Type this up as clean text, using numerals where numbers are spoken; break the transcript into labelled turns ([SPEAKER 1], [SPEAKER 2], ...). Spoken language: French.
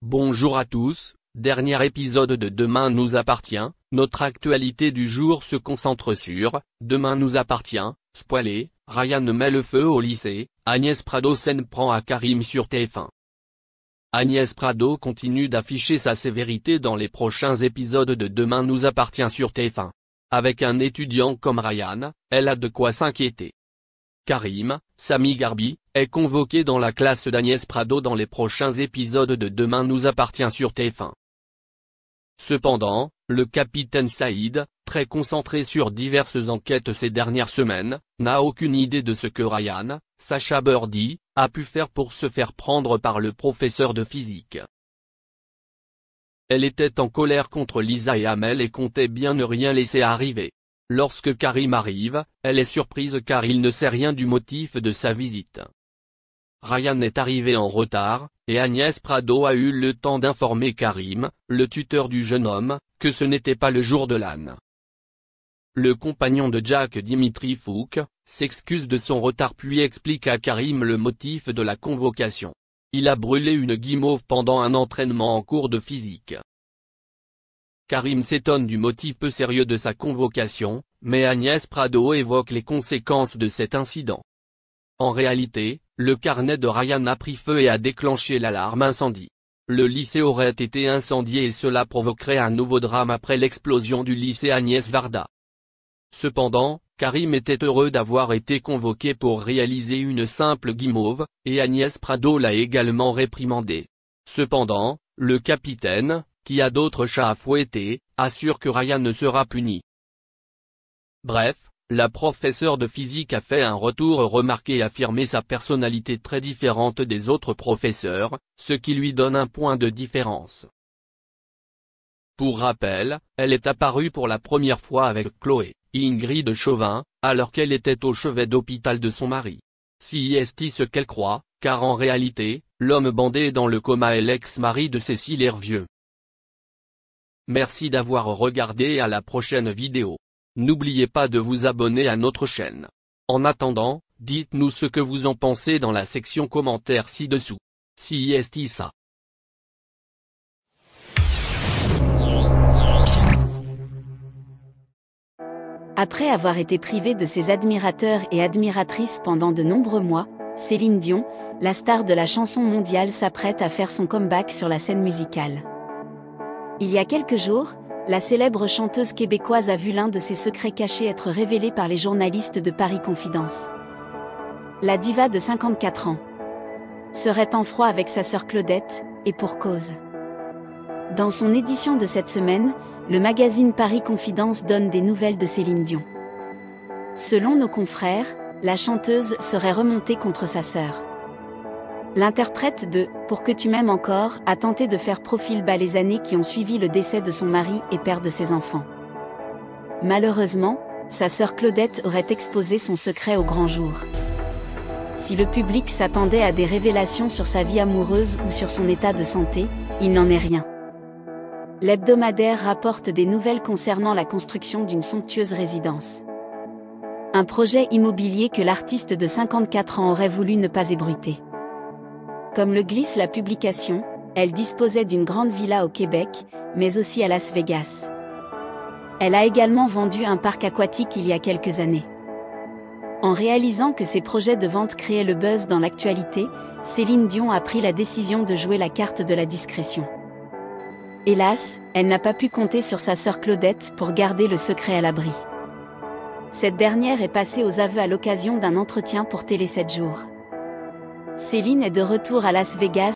[SPEAKER 1] Bonjour à tous, dernier épisode de Demain nous appartient. Notre actualité du jour se concentre sur « Demain nous appartient », spoilé, Ryan met le feu au lycée, Agnès Prado s'en prend à Karim sur TF1. Agnès Prado continue d'afficher sa sévérité dans les prochains épisodes de Demain nous appartient sur TF1. Avec un étudiant comme Ryan, elle a de quoi s'inquiéter. Karim, Sami Garbi, est convoqué dans la classe d'Agnès Prado dans les prochains épisodes de Demain nous appartient sur TF1. Cependant, le capitaine Saïd, très concentré sur diverses enquêtes ces dernières semaines, n'a aucune idée de ce que Ryan, Sacha Birdie, a pu faire pour se faire prendre par le professeur de physique. Elle était en colère contre Lisa et Amel et comptait bien ne rien laisser arriver. Lorsque Karim arrive, elle est surprise car il ne sait rien du motif de sa visite. Ryan est arrivé en retard, et Agnès Prado a eu le temps d'informer Karim, le tuteur du jeune homme, que ce n'était pas le jour de l'âne. Le compagnon de Jack Dimitri Fouk, s'excuse de son retard puis explique à Karim le motif de la convocation. Il a brûlé une guimauve pendant un entraînement en cours de physique. Karim s'étonne du motif peu sérieux de sa convocation, mais Agnès Prado évoque les conséquences de cet incident. En réalité, le carnet de Ryan a pris feu et a déclenché l'alarme incendie. Le lycée aurait été incendié et cela provoquerait un nouveau drame après l'explosion du lycée Agnès Varda. Cependant, Karim était heureux d'avoir été convoqué pour réaliser une simple guimauve, et Agnès Prado l'a également réprimandé. Cependant, le capitaine, qui a d'autres chats à fouetter, assure que Ryan ne sera puni. Bref, la professeure de physique a fait un retour remarqué et affirmé sa personnalité très différente des autres professeurs, ce qui lui donne un point de différence. Pour rappel, elle est apparue pour la première fois avec Chloé, Ingrid Chauvin, alors qu'elle était au chevet d'hôpital de son mari. Si est ce qu'elle croit, car en réalité, l'homme bandé dans le coma est l'ex-mari de Cécile Hervieux. Merci d'avoir regardé et à la prochaine vidéo. N'oubliez pas de vous abonner à notre chaîne. En attendant, dites-nous ce que vous en pensez dans la section commentaires ci-dessous. Si est ça.
[SPEAKER 2] Après avoir été privée de ses admirateurs et admiratrices pendant de nombreux mois, Céline Dion, la star de la chanson mondiale, s'apprête à faire son comeback sur la scène musicale. Il y a quelques jours, la célèbre chanteuse québécoise a vu l'un de ses secrets cachés être révélé par les journalistes de Paris Confidence. La diva de 54 ans serait en froid avec sa sœur Claudette, et pour cause. Dans son édition de cette semaine, le magazine Paris Confidence donne des nouvelles de Céline Dion. Selon nos confrères, la chanteuse serait remontée contre sa sœur. L'interprète de « Pour que tu m'aimes encore » a tenté de faire profil bas les années qui ont suivi le décès de son mari et père de ses enfants. Malheureusement, sa sœur Claudette aurait exposé son secret au grand jour. Si le public s'attendait à des révélations sur sa vie amoureuse ou sur son état de santé, il n'en est rien. L'hebdomadaire rapporte des nouvelles concernant la construction d'une somptueuse résidence. Un projet immobilier que l'artiste de 54 ans aurait voulu ne pas ébruiter. Comme le glisse la publication, elle disposait d'une grande villa au Québec, mais aussi à Las Vegas. Elle a également vendu un parc aquatique il y a quelques années. En réalisant que ses projets de vente créaient le buzz dans l'actualité, Céline Dion a pris la décision de jouer la carte de la discrétion. Hélas, elle n'a pas pu compter sur sa sœur Claudette pour garder le secret à l'abri. Cette dernière est passée aux aveux à l'occasion d'un entretien pour Télé 7 jours. Céline est de retour à Las Vegas